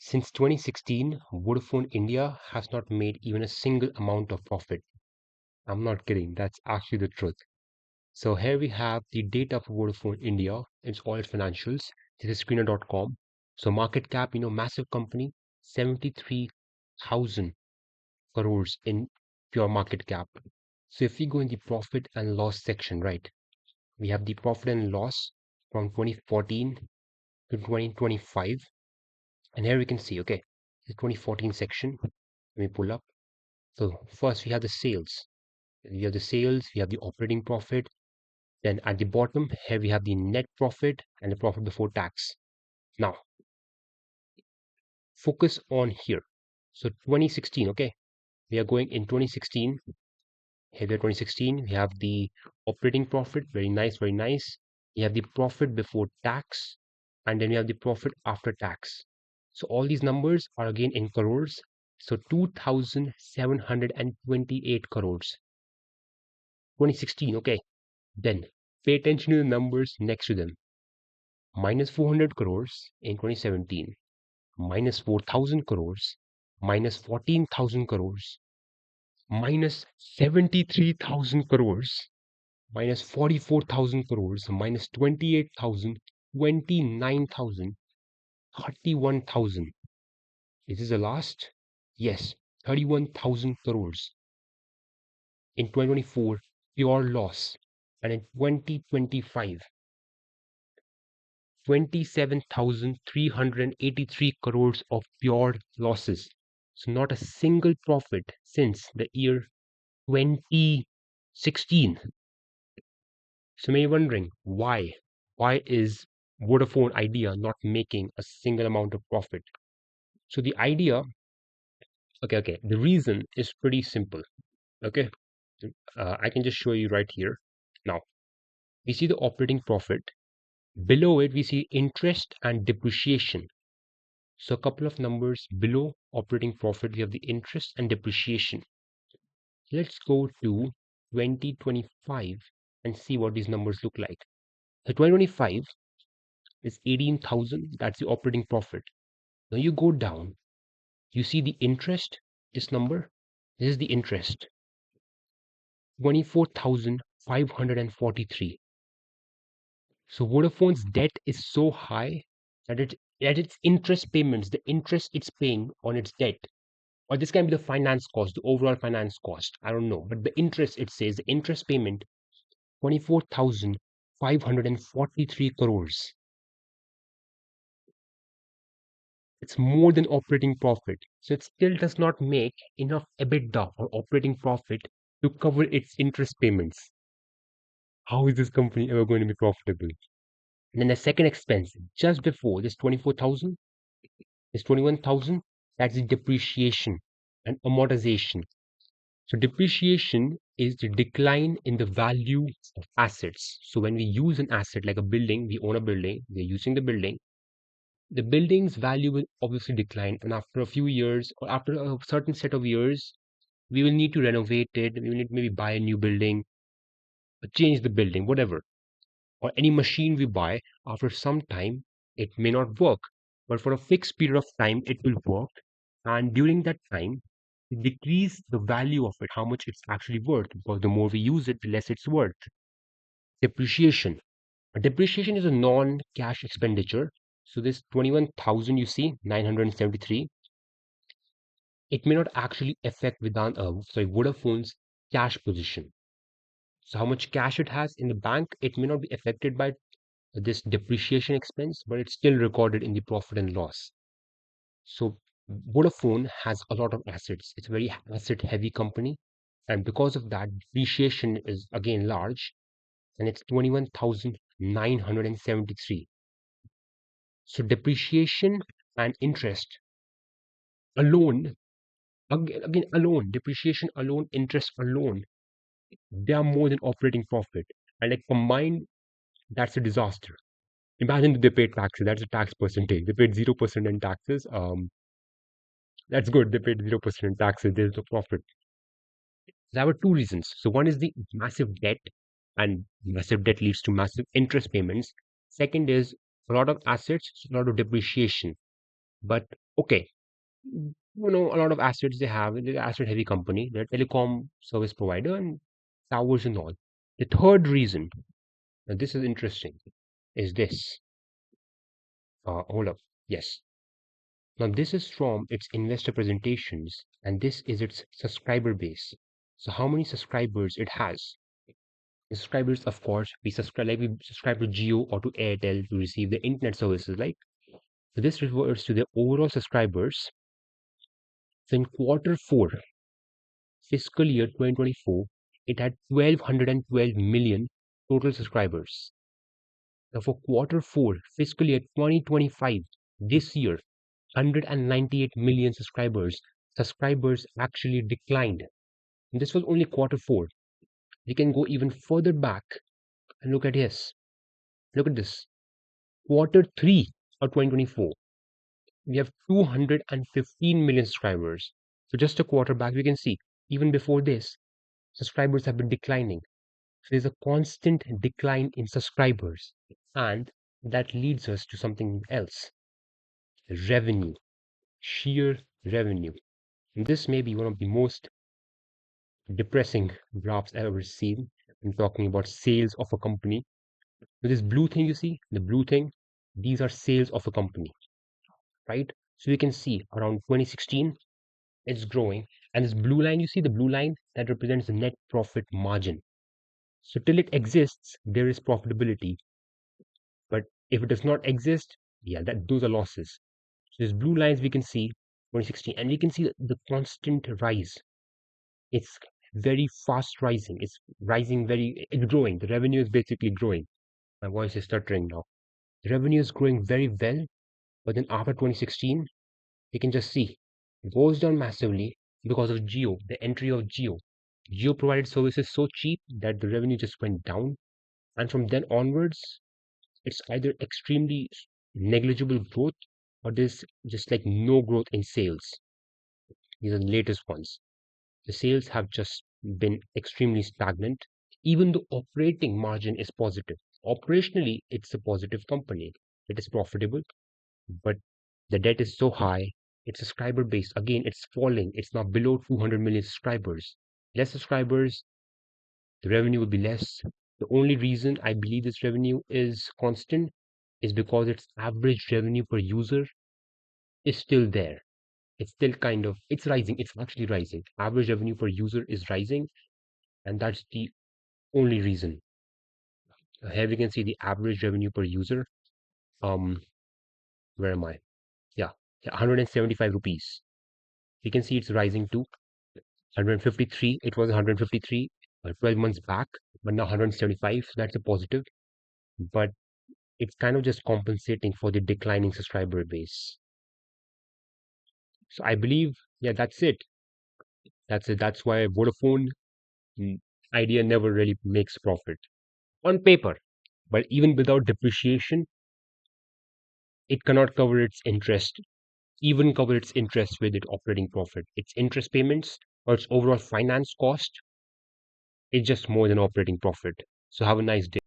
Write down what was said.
Since 2016, Vodafone India has not made even a single amount of profit. I'm not kidding, that's actually the truth. So here we have the data for Vodafone India. It's all its financials. This is screener.com. So market cap, massive company, 73,000 crores in pure market cap. So if we go in the profit and loss section, right, we have the profit and loss from 2014 to 2025. And here we can see, okay, the 2014 section. Let me pull up. So first we have the sales. We have the sales, we have the operating profit. Then at the bottom, here we have the net profit and the profit before tax. Now, focus on here. So 2016, okay, we are going in 2016. Here we are 2016. We have the operating profit, very nice, very nice. We have the profit before tax, and then we have the profit after tax. So all these numbers are again in crores. So 2,728 crores. 2016, okay. Then pay attention to the numbers next to them. Minus 400 crores in 2017, minus 4,000 crores, minus 14,000 crores, minus 73,000 crores, minus 44,000 crores, minus 28,000, 29,000, 31,000. Is this the last? Yes, 31,000 crores in 2024, pure loss. And in 2025, 27,383 crores of pure losses. So not a single profit since the year 2016. So maybe wondering why? Why is Vodafone Idea not making a single amount of profit? So the idea, okay, the reason is pretty simple. Okay, I can just show you right here. Now, we see the operating profit. Below it, we see interest and depreciation. So a couple of numbers below operating profit, we have the interest and depreciation. Let's go to 2025 and see what these numbers look like. So 2025 is 18,000. That's the operating profit. Now you go down, you see the interest, this number. This is the interest, 24,543. So Vodafone's debt is so high that its interest payments, the interest it's paying on its debt, or this can be the finance cost, the overall finance cost. I don't know, but the interest, it says the interest payment, 24,543 crores. It's more than operating profit. So it still does not make enough EBITDA or operating profit to cover its interest payments. How is this company ever going to be profitable? And then the second expense, just before this 24,000, this 21,000, that's the depreciation and amortization. So depreciation is the decline in the value of assets. So when we use an asset like a building, we own a building, we're using the building's value will obviously decline. And after a few years or after a certain set of years, we will need to renovate it. We will need to maybe buy a new building, or change the building, whatever. Or any machine we buy, after some time, it may not work. But for a fixed period of time, it will work. And during that time, decrease the value of it, how much it's actually worth, because the more we use it, the less it's worth. Depreciation. Depreciation is a non-cash expenditure. So this 21,000 you see, 973, it may not actually affect Vodafone's cash position. So how much cash it has in the bank, it may not be affected by this depreciation expense, but it's still recorded in the profit and loss. So Vodafone has a lot of assets. It's a very asset heavy company. And because of that, depreciation is again large, and it's 21,973. So depreciation and interest alone, alone, depreciation alone, interest alone, they are more than operating profit. And like combined, that's a disaster. Imagine that they paid taxes. That's a tax percentage. They paid 0% in taxes. That's good. They paid 0% in taxes. There's no profit. There were two reasons. So one is the massive debt, and massive debt leads to massive interest payments. Second is a lot of assets, a lot of depreciation. But okay, a lot of assets they have. They're asset heavy company. They're a telecom service provider and towers and all. The third reason, and this is interesting, is this. Hold up. Yes. Now this is from its investor presentations, and this is its subscriber base. So how many subscribers it has? The subscribers, of course, we subscribe to Geo or to Airtel to receive the internet services, like. So this refers to the overall subscribers. So in quarter four, fiscal year 2024, it had 1,212 million total subscribers. Now for quarter four, fiscal year 2025, this year, 198 million subscribers actually declined. And this was only quarter four. We can go even further back and look at this. Look at this. Quarter three of 2024, we have 215 million subscribers. So just a quarter back, we can see even before this, subscribers have been declining. So there's a constant decline in subscribers. And that leads us to something else, revenue, sheer revenue. And this may be one of the most depressing graphs I've ever seen when talking about sales of a company. So this blue thing you see, the blue thing, these are sales of a company, right? So you can see around 2016, it's growing. And this blue line, you see the blue line that represents the net profit margin. So till it exists, there is profitability. But if it does not exist, yeah, that those are losses. So these blue lines we can see 2016, and we can see the constant rise. It's very fast rising. It's rising it's growing. The revenue is basically growing. My voice is stuttering now. The revenue is growing very well, but then after 2016, you can just see it goes down massively because of Geo, the entry of Geo. Geo provided services so cheap that the revenue just went down. And from then onwards, it's either extremely negligible growth or there's just like no growth in sales. These are the latest ones. The sales have just been extremely stagnant, even though operating margin is positive. Operationally, it's a positive company. It is profitable, but the debt is so high. Its subscriber base, again, it's falling. It's now below 200 million subscribers. Less subscribers, the revenue will be less. The only reason I believe this revenue is constant is because its average revenue per user is still there. It's still it's rising. It's actually rising. Average revenue per user is rising, and that's the only reason. Here we can see the average revenue per user. Um, where am I? Yeah, 175 rupees. We can see it's rising to 153. It was 153 12 months back, but now 175. So that's a positive. But it's kind of just compensating for the declining subscriber base. So I believe, yeah, that's it. That's it. That's why Vodafone idea never really makes profit on paper. But even without depreciation, it cannot cover its interest, even cover its interest with its operating profit. Its interest payments or its overall finance cost is just more than operating profit. So have a nice day.